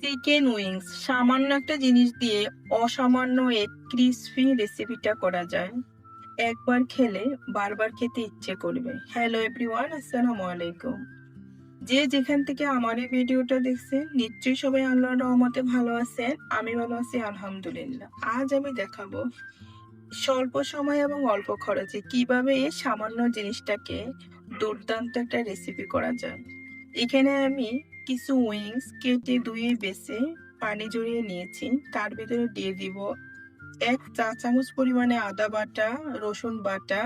Chicken wings সামান্য একটা জিনিস দিয়ে অসামান্য এক ক্রিসপি রেসিপিটা করা যায়। একবার খেলে বারবার খেতে ইচ্ছে করবে। হ্যালো এভরিওয়ান, আসসালামু আলাইকুম। যে যেখান থেকে আমার এই ভিডিওটা দেখছেন নিশ্চয়ই সবাই আল্লাহর রহমতে ভালো আছেন। আমি ভালো আছি আলহামদুলিল্লাহ। আজ আমি দেখাবো স্বল্প সময় এবং অল্প খরচে কিভাবে এই সামান্য জিনিসটাকে দুর্দান্ত একটা রেসিপি করা যায়। এখানে আমি কিছু উইংস কেটে ধুয়ে বেছে পানি ঝরিয়ে নিয়েছি। তার ভিতরে দিয়ে দিব 1 চা চামচ পরিমাণে আদা বাটা, রসুন বাটা,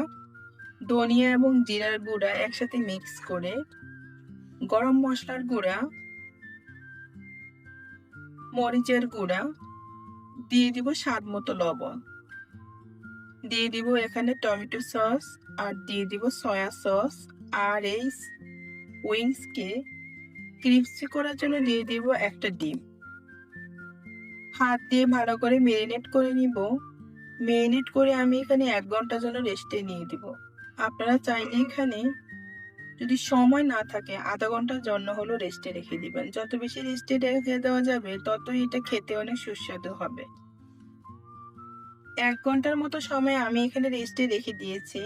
ধনিয়া এবং জিরার গুঁড়া একসাথে মিক্স করে, গরম মশলার গুঁড়া, মরিচের গুঁড়া, দিয়ে দিব স্বাদ মতো লবণ, দিয়ে দিব এখানে টমেটো সস, আর দিয়ে দিব সয়া সস। আর এই উইংসকে ক্রিস্পি করার জন্য দিয়ে দিব একটা ডিম। হাত দিয়ে ভালো করে মেরিনেট করে নিব। মেরিনেট করে আমি এখানে 1 ঘন্টার জন্য রেস্টে নিয়ে দিব। আপনারা চাইলে এখানে যদি সময় না থাকে আধা ঘন্টার জন্য হলো রেস্টে রেখে দিবেন। যত বেশি রেস্টে রেখে দেওয়া যাবে ততই এটা খেতে অনেক সুস্বাদু হবে। 1 ঘন্টার মতো সময় আমি এখানে রেস্টে রেখে দিয়েছি।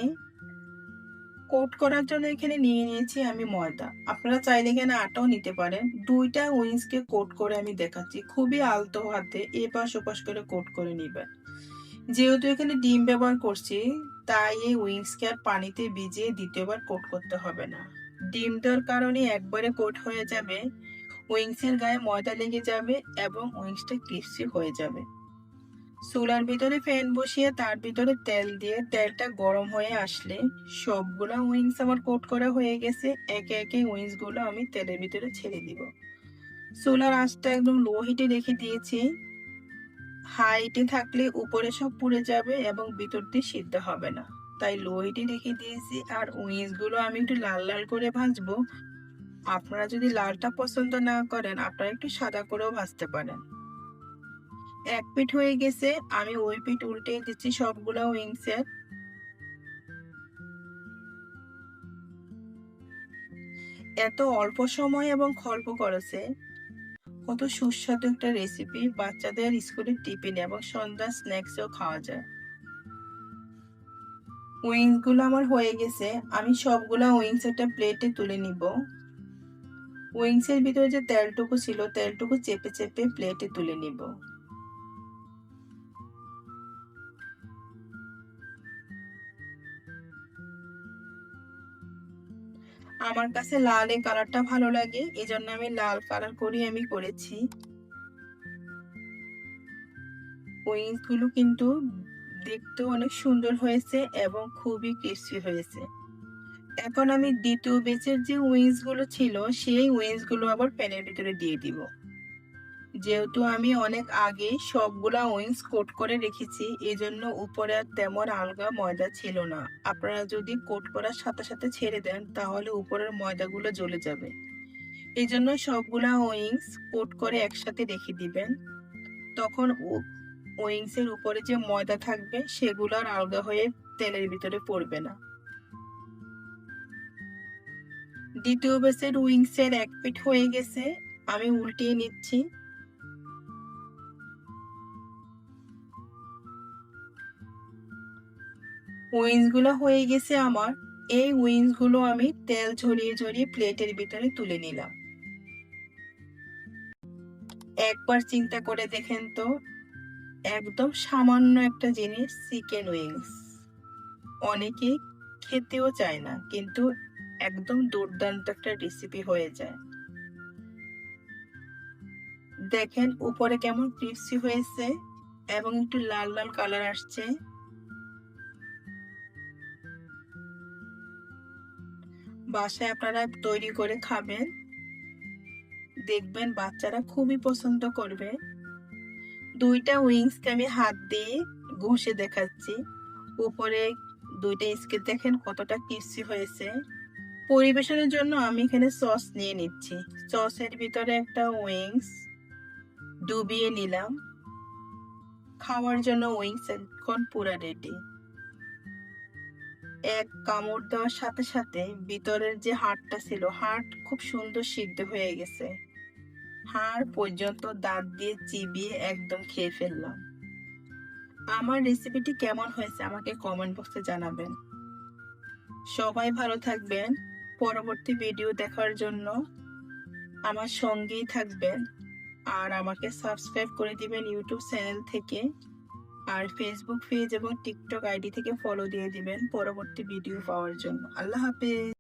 কোট করার জন্য এখানে নিয়ে নিয়েছি আমি ময়দা। আপনারা চাইলে এখানে আটাও নিতে পারেন। 2টা উইংসকে কোট করে আমি দেখাচ্ছি। খুবই আলতো হাতে এপাশ ওপাশ করে কোট করে নিবেন। যেহেতু এখানে ডিম ব্যবহার করছি, তাই এই উইংসকে আর পানিতে ভিজিয়ে দ্বিতীয়বার কোট করতে হবে না। ডিম দেওয়ার কারণে একবারে কোট হয়ে যাবে, উইংসের গায়ে ময়দা লেগে যাবে এবং উইংসটা ক্রিস্পি হয়ে যাবে। চুলার ভিতরে ফ্যান বসিয়ে তার ভিতরে তেল দিয়ে তেলটা গরম হয়ে আসলে সবগুলা উইংস আমার কোট করা হয়ে গেছে। একে একে উইংস গুলো আমি তেলের ভিতরে ছেড়ে দিব। চুলার আঁচটা একদম লো হিটে রেখে দিয়েছি। হাই হিটে থাকলে উপরে সব পুড়ে যাবে এবং ভিতর দিয়ে সিদ্ধ হবে না, তাই লো হিটে রেখে দিয়েছি। আর উইংস গুলো আমি একটু লাল লাল করে ভাজবো। আপনারা যদি লালটা পছন্দ না করেন আপনারা একটু সাদা করেও ভাজতে পারেন। এক পিঠ হয়ে গেছে, আমি ওই পিঠ উল্টে দিচ্ছি সবগুলো উইংসের। এত অল্প সময় এবং অল্প খরচে কত সুস্বাদু একটা রেসিপি বাচ্চাদের স্কুলের টিফিন এবং সন্ধ্যা স্ন্যাক্সেও খাওয়া যায়। উইংস গুলো আমার হয়ে গেছে, আমি সবগুলা উইংস একটা প্লেটে তুলে নিব। উইংস এর ভিতরে যে তেলটুকু ছিল তেলটুকু চেপে চেপে প্লেটে তুলে নিব। আমার কাছে লাল এই কালারটা ভালো লাগে, এজন্য আমি লাল কালার করে আমি করেছি। উইংস গুলো কিন্তু দেখতে অনেক সুন্দর হয়েছে এবং খুবই ক্রিস্পি হয়েছে। এখন আমি দ্বিতীয় ব্যাচের যে উইংস গুলো ছিল সেই উইংস গুলো আবার প্যানের ভিতরে দিয়ে দিব। যেহেতু আমি অনেক আগে সবগুলা উইংস কোট করে রেখেছি, এজন্য উপরে আর তেমন আলগা ময়দা ছিল না। আপনারা যদি কোট করার সাথে সাথে ছেড়ে দেন তাহলে উপরের ময়দাগুলো জ্বলে যাবে। এই জন্য সবগুলা উইংস কোট করে একসাথে রেখে দিবেন। তখন উইংস এর উপরে যে ময়দা থাকবে সেগুলো আর আলগা হয়ে তেলের ভিতরে পড়বে না। দ্বিতীয় ব্যাচের উইংস এর এক পিঠ হয়ে গেছে, আমি উল্টিয়ে নিচ্ছি। উইংস গুলো হয়ে গেছে আমার। এই উইংস গুলো আমি তেল ঝরিয়ে ঝরিয়ে প্লেটের ভিতরে তুলে নিলাম। একবার চিন্তা করে দেখেন তো, একদম সামান্য একটা জিনিস চিকেন উইংস, অনেকে খেতেও চায় না, কিন্তু একদম দুর্দান্ত একটা রেসিপি হয়ে যায়। দেখেন উপরে কেমন ক্রিস্পি হয়েছে এবং একটু লাল লাল কালার আসছে। বাসায় আপনারা তৈরি করে খাবেন, দেখবেন বাচ্চারা খুবই পছন্দ করবে। 2টা উইংসকে আমি হাত দিয়ে ঘষে দেখাচ্ছি। উপরে 2টা স্কেল দেখেন কতটা ক্রিস্পি হয়েছে। পরিবেশনের জন্য আমি এখানে সস নিয়ে নিচ্ছি। সসের ভিতরে একটা উইংস ডুবিয়ে নিলাম। খাওয়ার জন্য উইংস এখন পুরা রেডি। এক কামড় দেওয়ার সাথে সাথে ভিতরের যে হাড়টা ছিল হাড় খুব সুন্দর সিদ্ধ হয়ে গেছে। হাড় পর্যন্ত দাঁত দিয়ে চিবিয়ে একদম খেয়ে ফেললাম। আমার রেসিপিটি কেমন হয়েছে আমাকে কমেন্ট বক্সে জানাবেন। সবাই ভালো থাকবেন। পরবর্তী ভিডিও দেখার জন্য আমার সঙ্গেই থাকবেন আর আমাকে সাবস্ক্রাইব করে দিবেন ইউটিউব চ্যানেল থেকে, আর ফেসবুক পেজ এবং টিকটক আইডি থেকে ফলো দিয়ে দিবেন পরবর্তী ভিডিও পাওয়ার জন্য। আল্লাহ হাফেজ।